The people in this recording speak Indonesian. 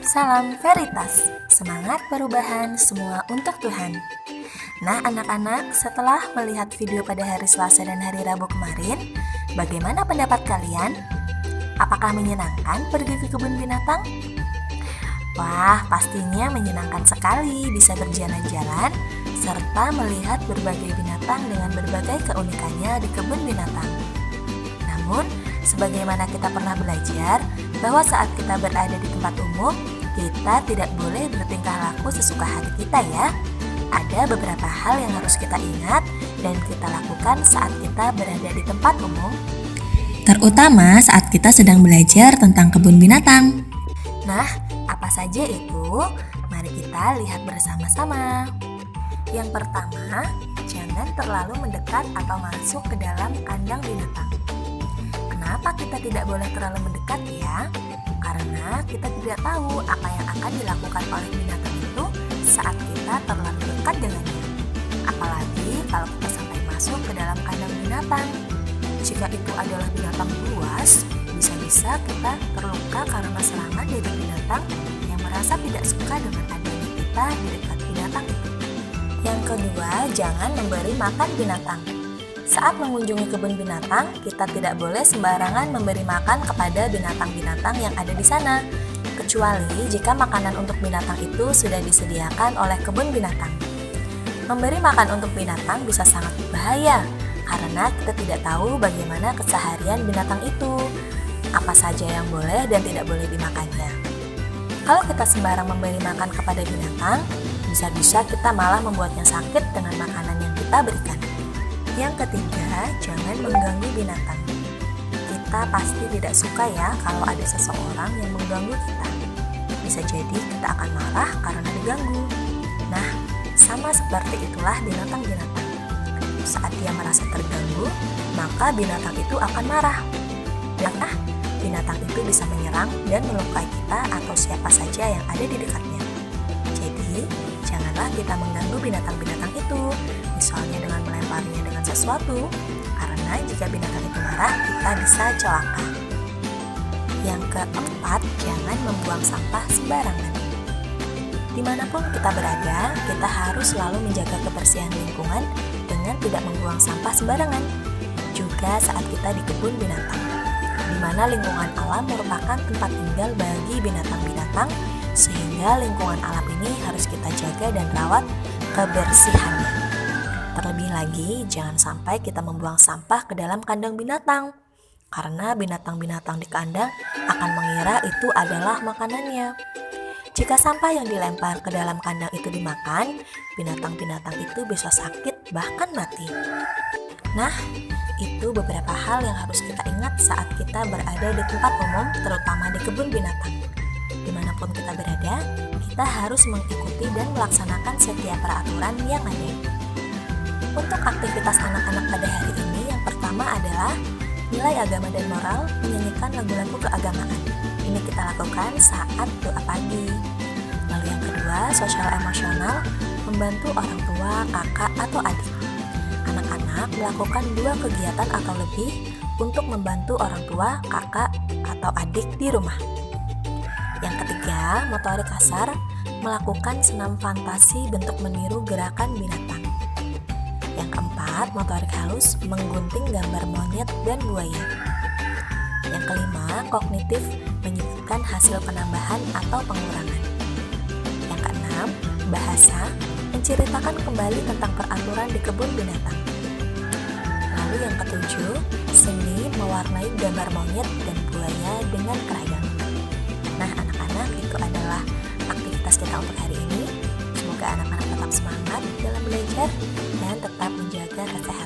Salam Veritas, semangat perubahan semua untuk Tuhan. Nah anak-anak, setelah melihat video pada hari Selasa dan hari Rabu kemarin, bagaimana pendapat kalian? Apakah menyenangkan pergi ke kebun binatang? Wah, pastinya menyenangkan sekali bisa berjalan-jalan serta melihat berbagai binatang dengan berbagai keunikannya di kebun binatang. Namun, sebagaimana kita pernah belajar bahwa saat kita berada di tempat umum, kita tidak boleh bertingkah laku sesuka hati kita ya. Ada beberapa hal yang harus kita ingat dan kita lakukan saat kita berada di tempat umum, terutama saat kita sedang belajar tentang kebun binatang. Nah, apa saja itu? Mari kita lihat bersama-sama. Yang pertama, jangan terlalu mendekat atau masuk ke dalam kandang binatang. Kenapa kita tidak boleh terlalu mendekat ya? Karena kita tidak tahu apa yang akan dilakukan oleh binatang itu saat kita terlalu dekat dengannya. Apalagi kalau kita sampai masuk ke dalam kandang binatang. Jika itu adalah binatang buas, bisa-bisa kita terluka karena serangan dari binatang yang merasa tidak suka dengan adanya kita di dekat binatang itu. Yang kedua, jangan memberi makan binatang. Saat mengunjungi kebun binatang, kita tidak boleh sembarangan memberi makan kepada binatang-binatang yang ada di sana, kecuali jika makanan untuk binatang itu sudah disediakan oleh kebun binatang. Memberi makan untuk binatang bisa sangat berbahaya, karena kita tidak tahu bagaimana keseharian binatang itu, apa saja yang boleh dan tidak boleh dimakannya. Kalau kita sembarang memberi makan kepada binatang, bisa-bisa kita malah membuatnya sakit dengan makanan yang kita berikan. Yang ketiga, jangan mengganggu binatang. Kita pasti tidak suka ya kalau ada seseorang yang mengganggu kita. Bisa jadi kita akan marah karena diganggu. Nah, sama seperti itulah binatang-binatang. Saat dia merasa terganggu, maka binatang itu akan marah. Dan binatang itu bisa menyerang dan melukai kita atau siapa saja yang ada di dekatnya. Jadi, janganlah kita mengganggu binatang-binatang itu, misalnya dengan melemparnya dengan sesuatu, karena jika binatang itu marah, kita bisa celaka. Yang keempat, jangan membuang sampah sembarangan. Dimanapun kita berada, kita harus selalu menjaga kebersihan lingkungan dengan tidak membuang sampah sembarangan. Juga saat kita di kebun binatang, di mana lingkungan alam merupakan tempat tinggal bagi binatang-binatang, sehingga lingkungan alam ini harus kita jaga dan rawat kebersihannya. Terlebih lagi, jangan sampai kita membuang sampah ke dalam kandang binatang, karena binatang-binatang di kandang akan mengira itu adalah makanannya. Jika sampah yang dilempar ke dalam kandang itu dimakan, binatang-binatang itu bisa sakit bahkan mati. Nah, itu beberapa hal yang harus kita ingat saat kita berada di tempat umum, terutama di kebun binatang. Dimanapun kita berada, kita harus mengikuti dan melaksanakan setiap peraturan yang ada. Untuk aktivitas anak-anak pada hari ini, yang pertama adalah nilai agama dan moral, menyanyikan lagu-lagu keagamaan. Ini kita lakukan saat doa pagi. Lalu yang kedua, sosial emosional, membantu orang tua, kakak, atau adik. Anak-anak melakukan 2 kegiatan atau lebih untuk membantu orang tua, kakak, atau adik di rumah. Yang ketiga, motorik kasar, melakukan senam fantasi bentuk meniru gerakan binatang. Yang keempat, motorik halus, menggunting gambar monyet dan buaya. Yang kelima, kognitif, menyebutkan hasil penambahan atau pengurangan. Yang keenam, bahasa, menceritakan kembali tentang peraturan di kebun binatang. Lalu yang ketujuh, seni, mewarnai gambar monyet dan buaya dengan krayon. Nah anak-anak, itu adalah aktivitas kita untuk hari ini. Semoga anak-anak tetap semangat dalam belajar dan tetap menjaga kesehatan